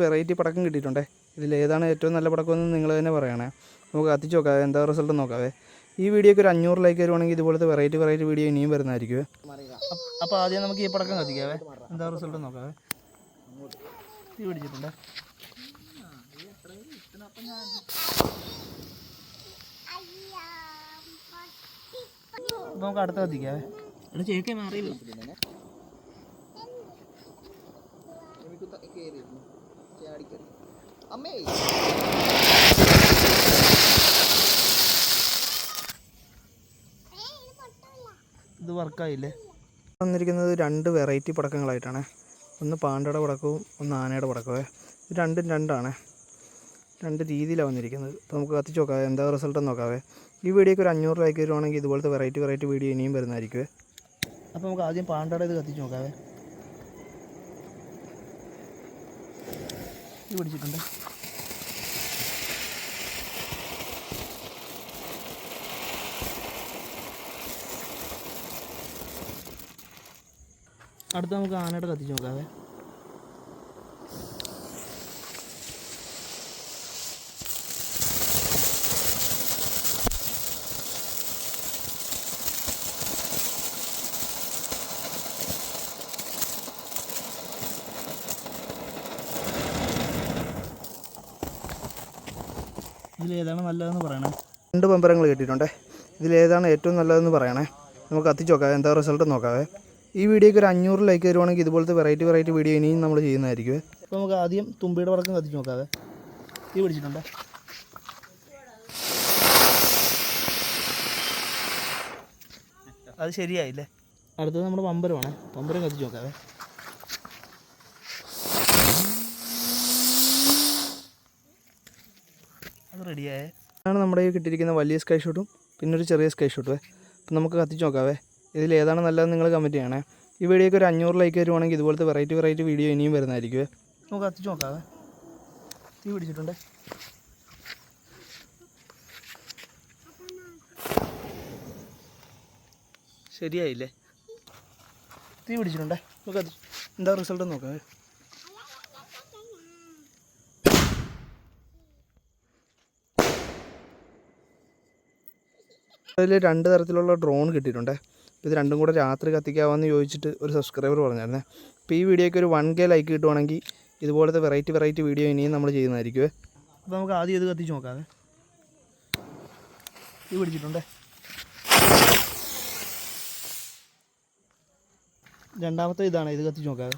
Variety പടക്കം കിട്ടിയിട്ടുണ്ടേ. ഇതിലേതാണ് ഏറ്റവും നല്ല പടക്കമെന്ന് നിങ്ങൾ തന്നെ പറയണേ. നമുക്ക് കത്തിച്ച് നോക്കാവേ, എന്താ റിസൾട്ട് നോക്കാവേ. ഈ വീഡിയോക്ക് ഒരു 500 ലൈക്ക് വരുവാണെങ്കിൽ ഇതുപോലത്തെ വെറൈറ്റി വീഡിയോ ഇനിയും വരുന്നതായിരിക്കും. അപ്പോൾ ആദ്യം നമുക്ക് ഈ പടക്കം കത്തിക്കാവേ, എന്താ റിസൾട്ട് നോക്കാവേ. തീ പിടിച്ചിട്ടുണ്ടേ. അപ്പോൾ നമുക്ക് അടുത്ത കത്തിക്കാവേ. ചേക്കേ മാറിയില്ല. ഇത് വർക്കായില്ലേ. വന്നിരിക്കുന്നത് 2 വെറൈറ്റി പടക്കങ്ങളായിട്ടാണ്. ഒന്ന് പാണ്ടയുടെ പടക്കവും ഒന്ന് ആനയുടെ പടക്കമേ. ഇത് രണ്ടും രണ്ടാണ്, 2 രീതിയിലാണ് വന്നിരിക്കുന്നത്. അപ്പോൾ നമുക്ക് കത്തിച്ച് നോക്കാവേ, എന്താ റിസൾട്ട് നോക്കാവേ. ഈ വീഡിയോക്ക് ഒരു 500 ലൈക്ക് വരുവാണെങ്കിൽ ഇതുപോലത്തെ വെറൈറ്റി വീഡിയോ ഇനിയും വരുന്നതായിരിക്കും. അപ്പോൾ നമുക്ക് ആദ്യം പാണ്ടയുടെ ഇത് കത്തിച്ച് നോക്കാവേ. ഇത് പിടിച്ചിട്ടുണ്ട്. അടുത്ത നമുക്ക് ആനയുടെ കത്തിച്ച് നോക്കാവേ. ഇതിലേതാണ് നല്ലതെന്ന് പറയണേ. 2 പമ്പരങ്ങൾ കിട്ടിയിട്ടുണ്ടേ. ഇതിലേതാണ് ഏറ്റവും നല്ലതെന്ന് പറയണേ. നമുക്ക് കത്തിച്ച് നോക്കാവേ, എന്താ റിസൾട്ട് നോക്കാവേ. ഈ വീഡിയോക്ക് ഒരു 500 ലൈക്ക് വരുവാണെങ്കിൽ ഇതുപോലത്തെ വെറൈറ്റി വീഡിയോ ഇനിയും നമ്മൾ ചെയ്യുന്നതായിരിക്കും. അപ്പോൾ നമുക്ക് ആദ്യം തുമ്പിയുടെ പടക്കം കത്തിച്ച് നോക്കാവേ. തീ പിടിച്ചിട്ടുണ്ട്. അത് ശരിയായില്ലേ. അടുത്തത് നമ്മുടെ പമ്പരമാണ്. പമ്പരം കത്തിച്ച് നോക്കാവേ. അത് റെഡിയായേ. ആണ് നമ്മുടെ ഈ കിട്ടിയിരിക്കുന്ന വലിയ സ്കൈ ഷോട്ടും പിന്നെ ഒരു ചെറിയ സ്കൈ ഷോട്ടും. അപ്പം നമുക്ക് കത്തിച്ച് നോക്കാവേ. ഇതിൽ ഏതാണ് നല്ലതെന്ന് നിങ്ങൾ കമൻറ്റ് ചെയ്യണേ. ഈ വീഡിയോക്ക് ഒരു 500 ലൈക്ക് വരുവാണെങ്കിൽ ഇതുപോലത്തെ വെറൈറ്റി വീഡിയോ ഇനിയും വരുന്നതായിരിക്കും. നമുക്ക് കത്തിച്ച് നോക്കാവേ. തീ പിടിച്ചിട്ടുണ്ട്. ശരിയായില്ലേ. തീ പിടിച്ചിട്ടുണ്ടേ. നമുക്ക് എന്താ റിസൾട്ട് നോക്കാവേ. അതിൽ 2 തരത്തിലുള്ള ഡ്രോൺ കിട്ടിയിട്ടുണ്ട്. ഇത് രണ്ടും കൂടെ രാത്രി കത്തിക്കാമെന്ന് ചോദിച്ചിട്ട് ഒരു സബ്സ്ക്രൈബർ പറഞ്ഞായിരുന്നേ. അപ്പോൾ ഈ വീഡിയോയ്ക്ക് ഒരു 1K ലൈക്ക് കിട്ടുവാണെങ്കിൽ ഇതുപോലത്തെ വെറൈറ്റി വീഡിയോ ഇനിയും നമ്മൾ ചെയ്യുന്നതായിരിക്കും. അപ്പോൾ നമുക്ക് ആദ്യം ഇത് കത്തിച്ച് നോക്കാവേ. ഇത് പിടിച്ചിട്ടുണ്ടേ. രണ്ടാമത്തെ ഇതാണ്, ഇത് കത്തിച്ച് നോക്കാവേ.